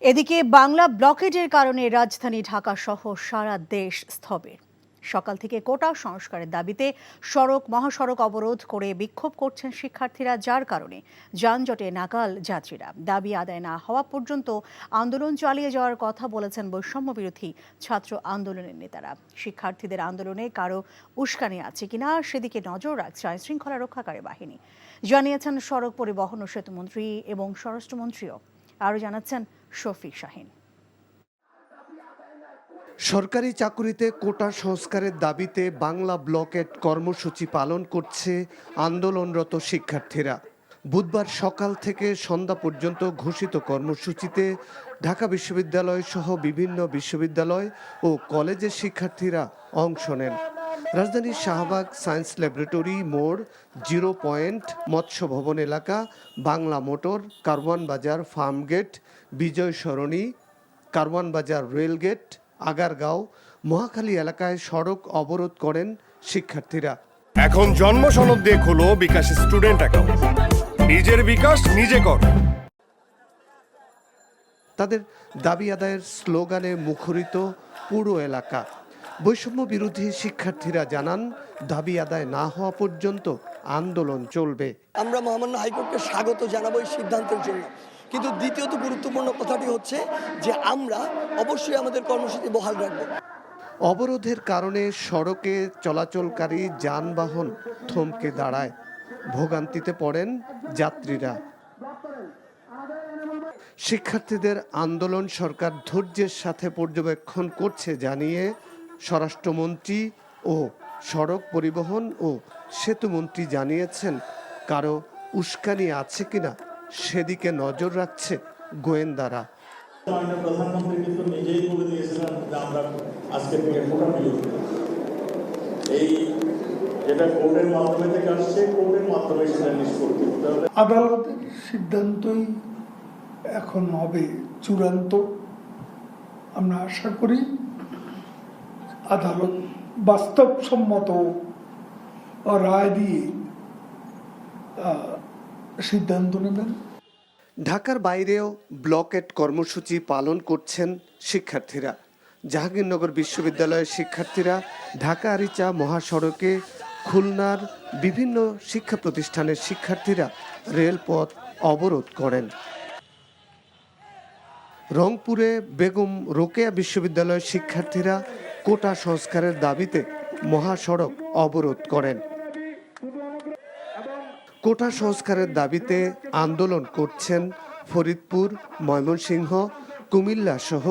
এদিকে বাংলা ব্লকেডের কারণে রাজধানী ঢাকা সহ সারা দেশ স্থবির। সকাল থেকে কোটা সংস্কারের দাবিতে মহাসড়ক অবরোধ করে বিক্ষোভ করছেন শিক্ষার্থীরা, যার কারণে যানজটে নাকাল যাত্রীরা। দাবি আদায় না হওয়া পর্যন্ত আন্দোলন চালিয়ে যাওয়ার কথা বলেছেন বৈষম্য বিরোধী ছাত্র আন্দোলনের নেতারা। শিক্ষার্থীদের আন্দোলনে কারো উস্কানি আছে কিনা সেদিকে নজর রাখছে আইন শৃঙ্খলা রক্ষাকারী বাহিনী, জানিয়েছেন সড়ক পরিবহন ও সেতুমন্ত্রী এবং স্বরাষ্ট্রমন্ত্রীও। আরও জানাচ্ছেন শফিক শাহিন। সরকারি চাকুরিতে কোটা সংস্কারের দাবিতে বাংলা ব্লকেড কর্মসূচি পালন করছে আন্দোলনরত শিক্ষার্থীরা। বুধবার সকাল থেকে সন্ধ্যা পর্যন্ত ঘোষিত কর্মসূচিতে ঢাকা বিশ্ববিদ্যালয় সহ বিভিন্ন বিশ্ববিদ্যালয় ও কলেজের শিক্ষার্থীরা অংশ নেন। রাজধানীর শাহবাগ সায়েন্স ল্যাবরেটরি মোড়, 0 পয়েন্ট, মৎস্য ভবন এলাকা, বাংলা মোটর, কারওয়ান বাজার ফার্মগেট, বিজয় সরণি, কারওয়ান বাজার রেলগেট, আগারগাঁও, মহাখালী এলাকায় সড়ক অবরোধ করেন শিক্ষার্থীরা। এখন জন্ম সনদ দিয়ে খোলো বিকাশ স্টুডেন্ট অ্যাকাউন্ট, নিজের বিকাশ নিজে কর। তাদের দাবি আদায়ের স্লোগানে মুখরিত পুরো এলাকা। বৈষম্য বিরোধী শিক্ষার্থীরা জানান, দাবি আদায় না হওয়া পর্যন্ত আন্দোলন চলবে। আমরা মহামান্য হাইকোর্টকে স্বাগত জানাবো এই সিদ্ধান্তের জন্য, কিন্তু দ্বিতীয়ত গুরুত্বপূর্ণ কথাটি হচ্ছে যে আমরা অবশ্যই আমাদের কর্মসূচি বহাল রাখবো। অবরোধের কারণে সড়কে চলাচলকারী যানবাহন থমকে দাঁড়ায়, ভোগান্তিতে পড়েন যাত্রীরা। শিক্ষার্থীদের আন্দোলন সরকার ধৈর্যের সাথে পর্যবেক্ষণ করছে জানিয়ে স্বরাষ্ট্রমন্ত্রী ও সড়ক পরিবহন ও সেতুমন্ত্রী জানিয়েছেন, কারো উস্কানি আছে কিনা সেদিকে নজর রাখছে গোয়েন্দারা। প্রধানমন্ত্রী কিন্তু নিজেই বলে দিয়েছিলেন যে আমরা আজকে থেকে কোটা বিরোধী, এই যেটা কোর্টের মাধ্যমে থেকে আসছে, কোর্টের মাধ্যমে সেটা নিষ্পত্তি হতে হবে। আদালতের সিদ্ধান্তই এখন হবে চূড়ান্ত। আমরা আশা করি আদালত বাস্তবসম্মত রায় দিয়ে সিদ্ধান্ত নেবেন। ঢাকার বাইরেও ব্লকেড কর্মসূচি পালন করছেন শিক্ষার্থীরা। জাহাঙ্গীরনগর বিশ্ববিদ্যালয়ের শিক্ষার্থীরা ঢাকা আরিচা মহাসড়কে, খুলনার বিভিন্ন শিক্ষা প্রতিষ্ঠানের শিক্ষার্থীরা রেলপথ অবরোধ করেন। রংপুরে বেগম রোকেয়া বিশ্ববিদ্যালয়ের শিক্ষার্থীরা কোটা সংস্কারের দাবিতে মহাসড়ক অবরোধ করেন। কোটা সংস্কারের দাবিতে আন্দোলন করছেন ফরিদপুর, ময়মনসিংহ, কুমিল্লা সহ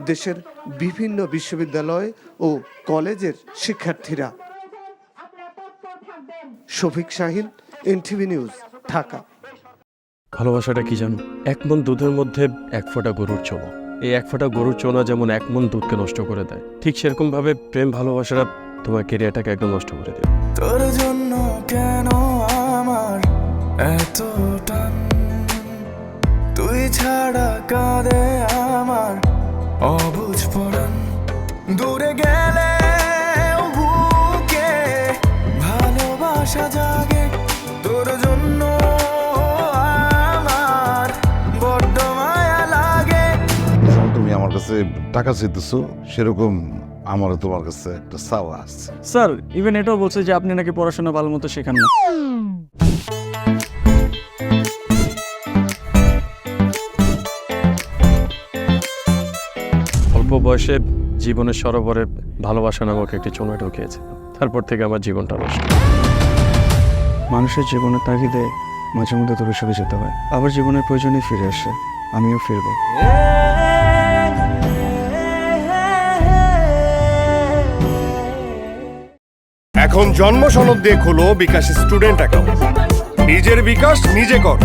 দেশের বিভিন্ন বিশ্ববিদ্যালয় ও কলেজের শিক্ষার্থীরা। Shafiq Shahin, NTV news, Dhaka. ভালোবাসাটা কি জানো? 1 মণ দুধের মধ্যে 1 ফোঁটা গরুর চোনা। এই 1 ফোঁটা গরুর চোনা যেমন 1 মণ দুধকে নষ্ট করে দেয়, ঠিক সেরকম ভাবে প্রেম ভালোবাসাটা তোমার ক্যারিয়ারটাকে একদম নষ্ট করে দেয়। তোর জন্য কেন আমার এত টান, তুই ছাড়া কাঁদে আমার অবুঝ পরাণ, দূরে গেলে বুকে ভালোবাসা জাগে, তোর জন্য আমার বড্ড মায়া লাগে। তুমি আমার কাছে টাকা চাইতেছো, সেরকম আমারও তোমার কাছে একটা চাওয়া আছে। স্যার ইভেন এটাও বলছে যে আপনি নাকি পড়াশোনা ভালো মতো শেখান না। অল্প বয়সে জীবনের সরোবরে ভালোবাসা নামক একটি চোনা ঢুকিয়েছে, তারপর থেকে আমার জীবনটা নষ্ট। মানুষের জীবনের তাগিদে মাঝে মধ্যে দূরে সরে যেতে হয়, আবার জীবনের প্রয়োজনে ফিরে আসে। আমিও ফিরবো। এখন জন্ম সনদ দিয়ে খোলো বিকাশ স্টুডেন্ট অ্যাকাউন্ট, নিজের বিকাশ নিজে কর।